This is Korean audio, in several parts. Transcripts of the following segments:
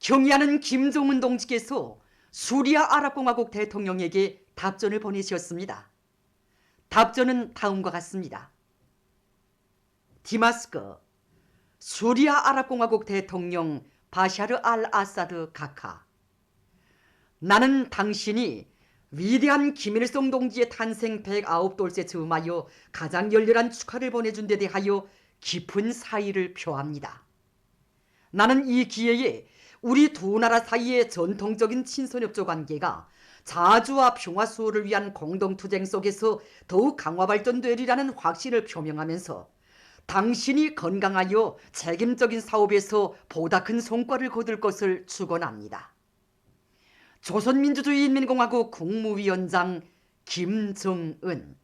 경의하는 김정은 동지께서 수리아 아랍공화국 대통령에게 답전을 보내셨습니다. 답전은 다음과 같습니다. 디마스크, 수리아 아랍공화국 대통령 바샤르 알 아사드 카카. 나는 당신이 위대한 김일성 동지의 탄생 109돌째 즈음하여 가장 열렬한 축하를 보내준 데 대하여 깊은 사의를 표합니다. 나는 이 기회에 우리 두 나라 사이의 전통적인 친선협조 관계가 자주와 평화 수호를 위한 공동투쟁 속에서 더욱 강화 발전되리라는 확신을 표명하면서 당신이 건강하여 책임적인 사업에서 보다 큰 성과를 거둘 것을 축원합니다. 조선민주주의인민공화국 국무위원장 김정은.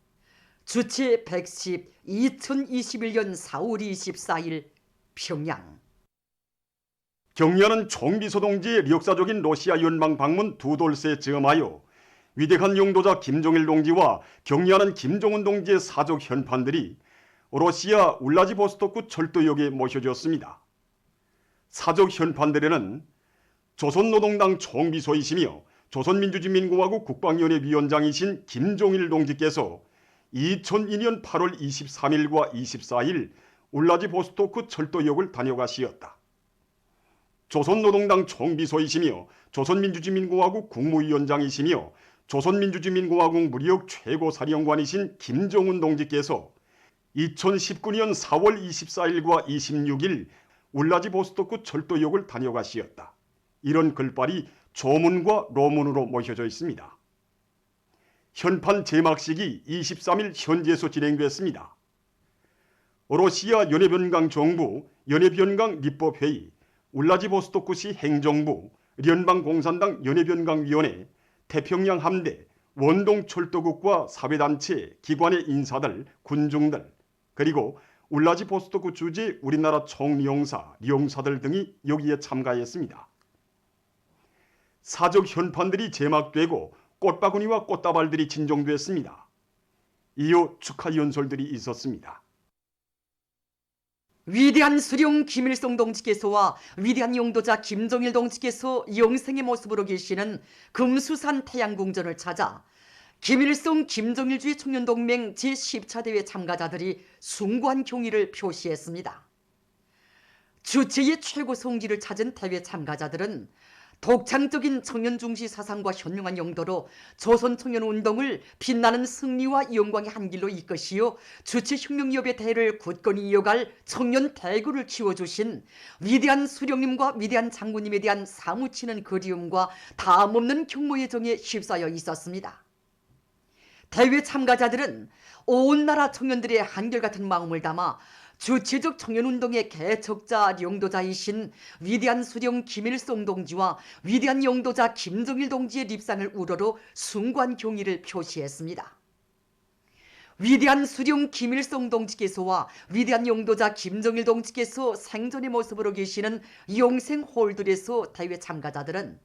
주체 110 2021년 4월 24일 평양. 경의하는 총비서 동지의 역사적인 러시아 연방 방문 두 돌새 즈음하여 위대한 용도자 김정일 동지와 경의하는 김정은 동지의 사족 현판들이 러시아 울라지보스토크 철도역에 모셔졌습니다. 사족 현판들에는 조선노동당 총비서이시며 조선민주주의인민공화국 국방위원회 위원장이신 김종일 동지께서 2002년 8월 23일과 24일 울라지보스토크 철도역을 다녀가시었다. 조선노동당 총비서이시며 조선민주주의인민공화국 국무위원장이시며 조선민주주의인민공화국 무력 최고사령관이신 김정은 동지께서 2019년 4월 24일과 26일 울라지보스토크 철도역을 다녀가시었다. 이런 글발이 조문과 로문으로 모셔져 있습니다. 현판 제막식이 23일 현지에서 진행됐습니다. 러시아 연해변강 정부, 연해변강立법회의, 울라지보스토크시 행정부, 연방공산당 연해변강위원회, 태평양 함대, 원동철도국과 사회단체, 기관의 인사들, 군중들, 그리고 울라지보스토크 주재 우리나라 총리용사, 리용사들 등이 여기에 참가했습니다. 사적 현판들이 제막되고 꽃바구니와 꽃다발들이 진정됐습니다. 이후 축하 연설들이 있었습니다. 위대한 수령 김일성 동지께서와 위대한 용도자 김정일 동지께서 영생의 모습으로 계시는 금수산 태양궁전을 찾아 김일성 김정일주의 청년동맹 제10차 대회 참가자들이 숭고한 경의를 표시했습니다. 주체의 최고 성지를 찾은 대회 참가자들은 독창적인 청년중시 사상과 현명한 용도로 조선청년운동을 빛나는 승리와 영광의 한 길로 이끄시어 주체혁명기업의 대를 굳건히 이어갈 청년 대구를 키워주신 위대한 수령님과 위대한 장군님에 대한 사무치는 그리움과 다함없는 경모의 정에 휩싸여 있었습니다. 대회 참가자들은 온 나라 청년들의 한결같은 마음을 담아 주체적 청년운동의 개척자 용도자이신 위대한 수령 김일성 동지와 위대한 용도자 김정일 동지의 립상을 우러러 숭고한 경의를 표시했습니다. 위대한 수령 김일성 동지께서와 위대한 용도자 김정일 동지께서 생전의 모습으로 계시는 영생홀들에서 대회 참가자들은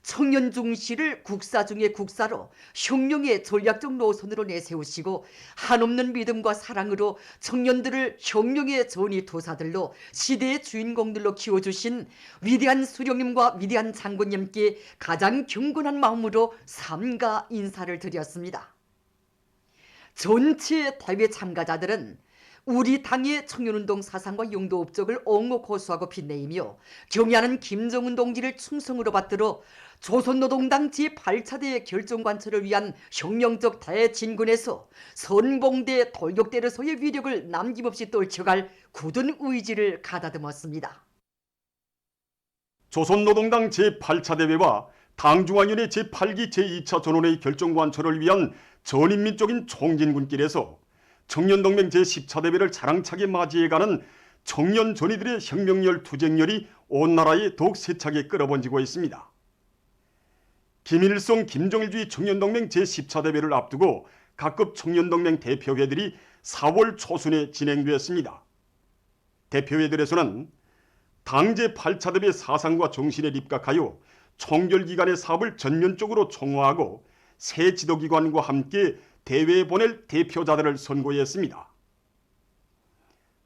청년 중시를 국사 중의 국사로 혁명의 전략적 노선으로 내세우시고 한없는 믿음과 사랑으로 청년들을 혁명의 전이투사들로 시대의 주인공들로 키워주신 위대한 수령님과 위대한 장군님께 가장 경건한 마음으로 삼가 인사를 드렸습니다. 전체 대회 참가자들은 우리 당의 청년운동 사상과 용도 업적을 옹호 고수하고 빛내이며 경의하는 김정은 동지를 충성으로 받들어 조선노동당 제8차 대회 결정관철을 위한 혁명적 대진군에서 선봉대 돌격대로서의 위력을 남김없이 떨쳐갈 굳은 의지를 가다듬었습니다. 조선노동당 제8차 대회와 당중앙위원회 제8기 제2차 전원회의 결정관철을 위한 전인민적인 총진군길에서 청년동맹 제10차 대회를 자랑차게 맞이해가는 청년 전이들의 혁명열 투쟁열이 온 나라에 더욱 세차게 끌어번지고 있습니다. 김일성 김정일주의 청년동맹 제10차 대회를 앞두고 각급 청년동맹 대표회들이 4월 초순에 진행되었습니다. 대표회들에서는 당 제8차 대회 사상과 정신에 입각하여 총결기관의 사업을 전면적으로 총화하고 새 지도기관과 함께 대회에 보낼 대표자들을 선고했습니다.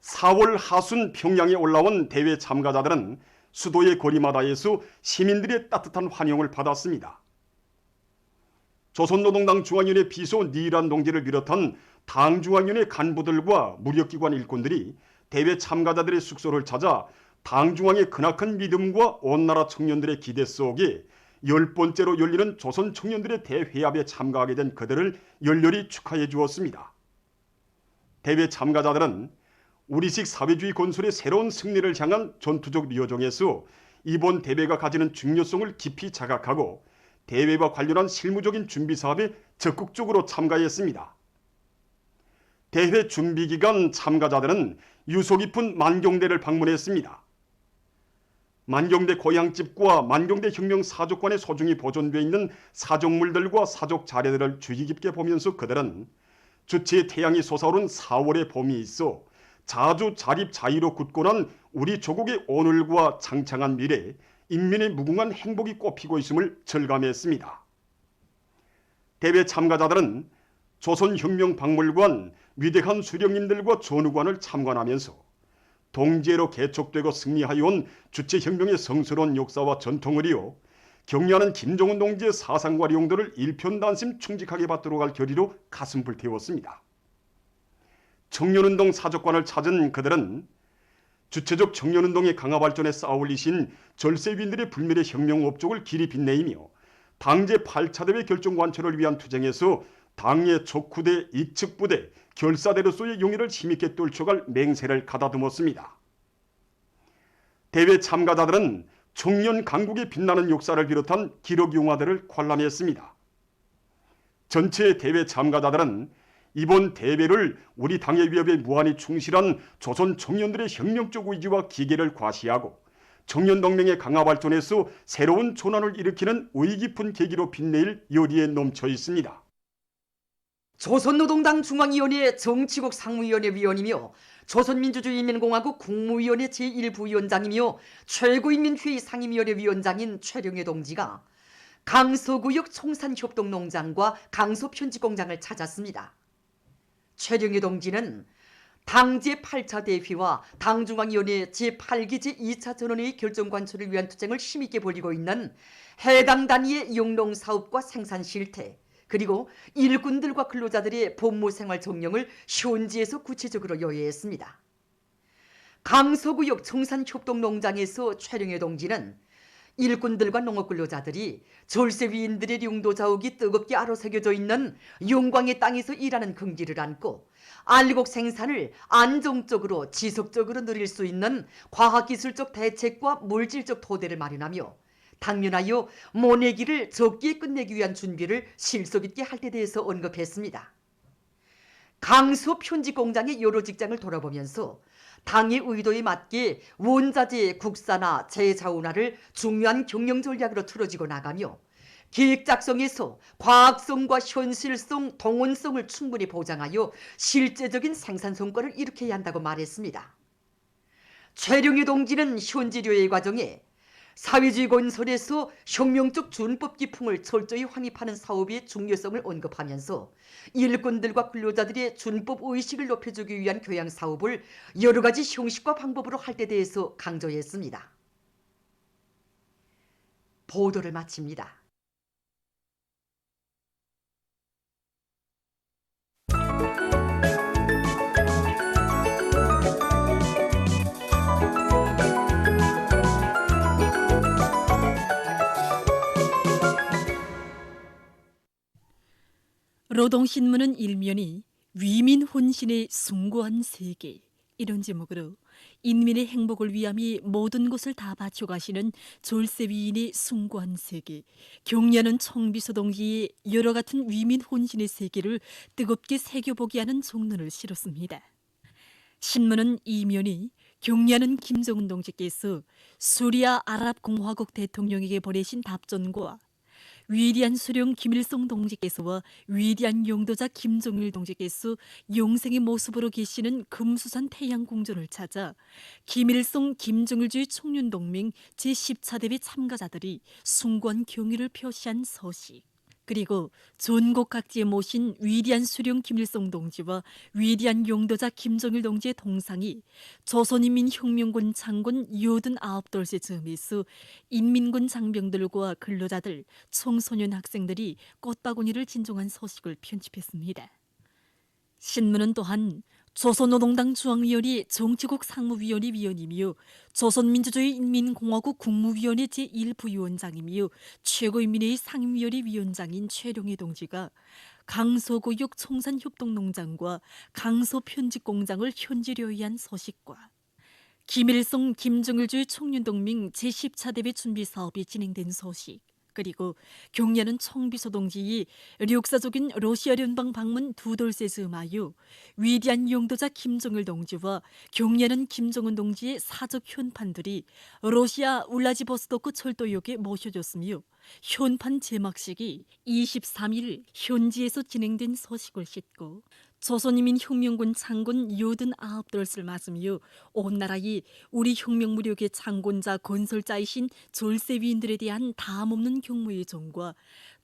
4월 하순 평양에 올라온 대회 참가자들은 수도의 거리마다에서 시민들의 따뜻한 환영을 받았습니다. 조선노동당 중앙위원회 비서 니란 동지를 비롯한 당 중앙위원회 간부들과 무력기관 일꾼들이 대회 참가자들의 숙소를 찾아 당 중앙의 크나큰 믿음과 온 나라 청년들의 기대 속에 10번째로 열리는 조선 청년들의 대회합에 참가하게 된 그들을 열렬히 축하해 주었습니다. 대회 참가자들은 우리식 사회주의 건설의 새로운 승리를 향한 전투적 리어정에서 이번 대회가 가지는 중요성을 깊이 자각하고 대회와 관련한 실무적인 준비 사업에 적극적으로 참가했습니다. 대회 준비 기간 참가자들은 유서 깊은 만경대를 방문했습니다. 만경대 고향집과 만경대 혁명 사족관에 소중히 보존되어 있는 사족물들과 사족 자료들을 주의 깊게 보면서 그들은 주체의 태양이 솟아오른 4월의 봄이 있어 자주 자립 자유로 굳건한 우리 조국의 오늘과 창창한 미래, 인민의 무궁한 행복이 꽃피고 있음을 절감했습니다. 대회 참가자들은 조선혁명박물관 위대한 수령님들과 전우관을 참관하면서 동지애로 개척되고 승리하여온 주체혁명의 성스러운 역사와 전통을 이어 경려하는 김정은 동지의 사상과 용도를 일편단심 충직하게 받도록 할 결의로 가슴 불태웠습니다. 청년운동 사족관을 찾은 그들은 주체적 청년운동의 강화 발전에 쌓아올리신 절세위인들의 불멸의 혁명 업적을 길이 빛내이며 당제 8차 대회 결정관철을 위한 투쟁에서 당의 척후대, 이측부대, 결사대로서의 용의를 힘있게 떨쳐갈 맹세를 가다듬었습니다. 대회 참가자들은 청년 강국의 빛나는 역사를 비롯한 기록 영화들을 관람했습니다. 전체 대회 참가자들은 이번 대회를 우리 당의 위협에 무한히 충실한 조선 청년들의 혁명적 의지와 기계를 과시하고 청년동맹의 강화 발전에서 새로운 전환을 일으키는 의의 깊은 계기로 빛내일 열의에 넘쳐 있습니다. 조선노동당 중앙위원회 정치국 상무위원회 위원이며 조선민주주의인민공화국 국무위원회 제1부위원장이며 최고인민회의 상임위원회 위원장인 최령해 동지가 강서구역 청산협동농장과 강서편집공장을 찾았습니다. 최령해 동지는 당 제8차 대회와 당중앙위원회 제8기 제2차 전원회의 결정관철을 위한 투쟁을 힘있게 벌이고 있는 해당 단위의 영농사업과 생산 실태, 그리고 일꾼들과 근로자들의 법무생활 정령을 현지에서 구체적으로 요해했습니다. 강서구역 청산협동농장에서 최령해 동지는 일꾼들과 농업근로자들이 절세위인들의 용도자욱이 뜨겁게 아로새겨져 있는 영광의 땅에서 일하는 긍지를 안고 알곡 생산을 안정적으로 지속적으로 누릴 수 있는 과학기술적 대책과 물질적 토대를 마련하며 당면하여 모내기를 적기에 끝내기 위한 준비를 실속 있게 할 때 대해서 언급했습니다. 강서 편집공장의 여러 직장을 돌아보면서 당의 의도에 맞게 원자재 국산화, 재자원화를 중요한 경영 전략으로 틀어지고 나가며 계획 작성에서 과학성과 현실성, 동원성을 충분히 보장하여 실제적인 생산 성과를 일으켜야 한다고 말했습니다. 최령해 동지는 현지료의 과정에 사회주의 건설에서 혁명적 준법 기풍을 철저히 확립하는 사업의 중요성을 언급하면서 일꾼들과 근로자들의 준법 의식을 높여주기 위한 교양 사업을 여러 가지 형식과 방법으로 할 때 대해서 강조했습니다. 보도를 마칩니다. 노동신문은 일면이 위민 혼신의 숭고한 세계, 이런 제목으로 인민의 행복을 위함이 모든 것을 다 바쳐가시는 졸세위인의 숭고한 세계, 경려하는 청비서 동지의 여러 같은 위민 혼신의 세계를 뜨겁게 새겨보게 하는 종론을 실었습니다. 신문은 이면이 경려하는 김정은 동지께서 수리아 아랍공화국 대통령에게 보내신 답전과 위대한 수령 김일성 동지께서와 위대한 용도자 김정일 동지께서 영생의 모습으로 계시는 금수산 태양궁전을 찾아 김일성 김정일주의 청년동맹 제14대회 참가자들이 숭고한 경의를 표시한 서식, 그리고 전국 각지에 모신 위대한 수령 김일성 동지와 위대한 용도자 김정일 동지의 동상이 조선인민혁명군 장군 89돌째 즈음에서 인민군 장병들과 근로자들, 청소년 학생들이 꽃바구니를 진종한 소식을 편집했습니다. 신문은 또한 조선노동당 중앙위원회 정치국 상무위원회 위원이며 조선민주주의인민공화국 국무위원회 제1부위원장이며 최고인민회의 상임위원회 위원장인 최룡해 동지가 강서구역 청산협동농장과 강서편집공장을 현지로 위한 소식과 김일성 김정일주의 총련동맹 제10차 대회 준비 사업이 진행된 소식, 그리고 경례하는 청비서 동지의 역사적인 러시아 연방 방문 2돌째 즈음하여 위대한 용도자 김정일 동지와 경례하는 김정은 동지의 사적 현판들이 러시아 울라지보스토크 철도역에 모셔졌으며 현판 제막식이 23일 현지에서 진행된 소식을 싣고 조선인민혁명군 장군 89돌을 맞으며 온 나라의 우리 혁명무력의 장군자 건설자이신 졸세위인들에 대한 다함없는 경무의 정과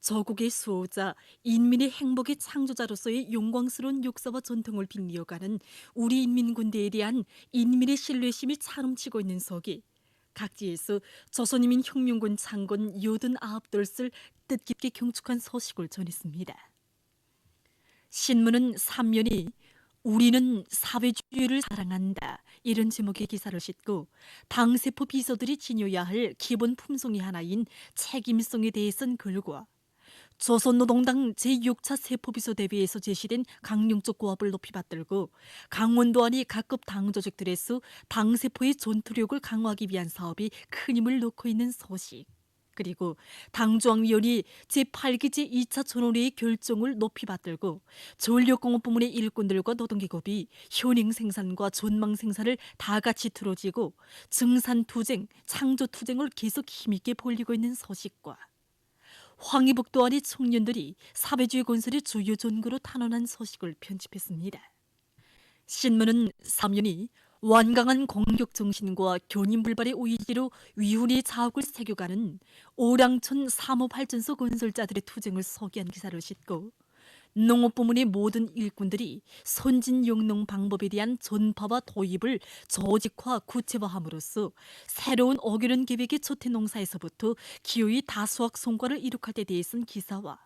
저국의 수호자, 인민의 행복의 창조자로서의 영광스러운 역사와 전통을 빛내어가는 우리 인민군대에 대한 인민의 신뢰심이 차름치고 있는 속에 각지에서 조선인민혁명군 장군 89돌을 뜻깊게 경축한 소식을 전했습니다. 신문은 3면이 우리는 사회주의를 사랑한다 이런 제목의 기사를 싣고 당세포 비서들이 지녀야 할 기본 품성이 하나인 책임성에 대해선 글과 조선노동당 제6차 세포비서 대회에서 제시된 강령적 고압을 높이 받들고 강원도 안의 각급 당조직들에서 당세포의 전투력을 강화하기 위한 사업이 큰 힘을 놓고 있는 소식, 그리고 당중앙위원회 제8기 제2차 전원회의 결정을 높이 받들고 전력공업 부문의 일꾼들과 노동기업이 현행 생산과 전망 생산을 다 같이 틀어지고 증산투쟁, 창조투쟁을 계속 힘있게 벌이고 있는 소식과 황해북도 안의 청년들이 사회주의 건설의 주요 전구로 탄원한 소식을 편집했습니다. 신문은 3년이 완강한 공격 정신과 견인불발의 의지로 위훈의 자욱을 새겨가는 오량천 사모발전소 건설자들의 투쟁을 소개한 기사를 싣고 농업부문의 모든 일꾼들이 선진 영농 방법에 대한 전파와 도입을 조직화 구체화함으로써 새로운 어교련 계획의 초태 농사에서부터 기어이 다수학 성과를 이룩할 데 대해선 기사와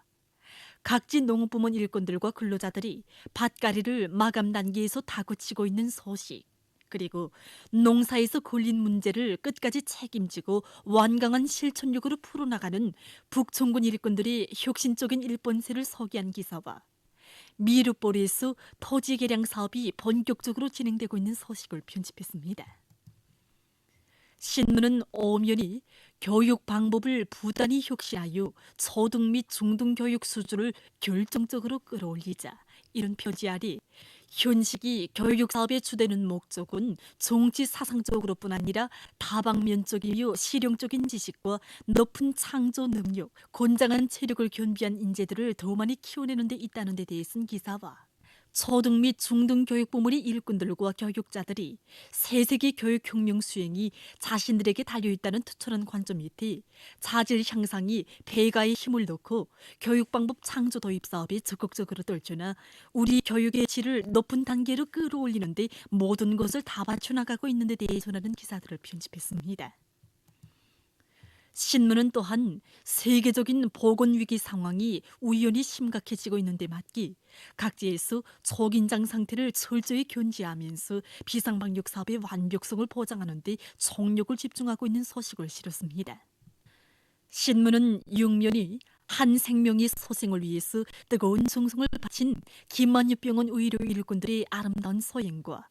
각지 농업부문 일꾼들과 근로자들이 밭가리를 마감 단계에서 다그치고 있는 소식, 그리고 농사에서 걸린 문제를 끝까지 책임지고 완강한 실천력으로 풀어나가는 북촌군 일꾼들의 혁신적인 일본세를 소개한 기사와 미륵보리에서 토지 개량 사업이 본격적으로 진행되고 있는 소식을 편집했습니다. 신문은 오면이 교육 방법을 부단히 혁신하여 초등 및 중등 교육 수준을 결정적으로 끌어올리자 이런 표지 아래 현식이 교육사업의 주되는 목적은 정치 사상적으로뿐 아니라 다방면적이며 실용적인 지식과 높은 창조 능력, 건장한 체력을 겸비한 인재들을 더 많이 키워내는 데 있다는 데 대해서는 기사와 초등 및 중등 교육 부문의 일꾼들과 교육자들이 세세기 교육혁명 수행이 자신들에게 달려있다는 투철한 관점 밑에 자질 향상이 배가에 힘을 넣고 교육방법 창조 도입 사업에 적극적으로 떨쳐나 우리 교육의 질을 높은 단계로 끌어올리는 데 모든 것을 다 바쳐나가고 있는 데 대해 전하는 기사들을 편집했습니다. 신문은 또한 세계적인 보건위기 상황이 우연히 심각해지고 있는 데 맞게 각지에서 초긴장 상태를 철저히 견지하면서 비상방역 사업의 완벽성을 보장하는 데 총력을 집중하고 있는 소식을 실었습니다. 신문은 6면이 한 생명의 소생을 위해서 뜨거운 정성을 바친 김만유병원 의료 일꾼들의 아름다운 소행과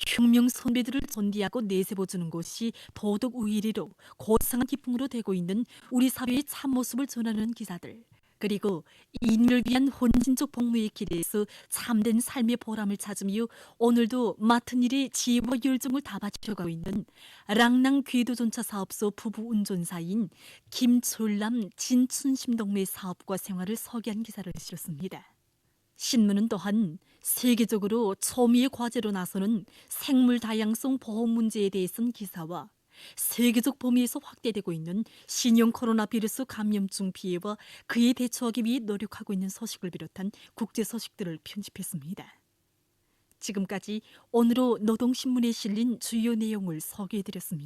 혁명 선배들을 존대하고 내세워주는 것이 도덕 우일이로 고상한 기풍으로 되고 있는 우리 사회의 참모습을 전하는 기사들, 그리고 인류를 위한 헌신적 복무의 길에서 참된 삶의 보람을 찾으며 오늘도 맡은 일에 지혜와 열정을 다 바쳐가고 있는 랑랑 궤도전차 사업소 부부 운전사인 김철남 진춘심 동매의 사업과 생활을 소개한 기사를 실었습니다. 신문은 또한 세계적으로 초미의 과제로 나서는 생물 다양성 보호 문제에 대해서는 기사와 세계적 범위에서 확대되고 있는 신형 코로나 바이러스 감염증 피해와 그에 대처하기 위해 노력하고 있는 소식을 비롯한 국제 소식들을 편집했습니다. 지금까지 오늘로 노동신문에 실린 주요 내용을 소개해드렸습니다.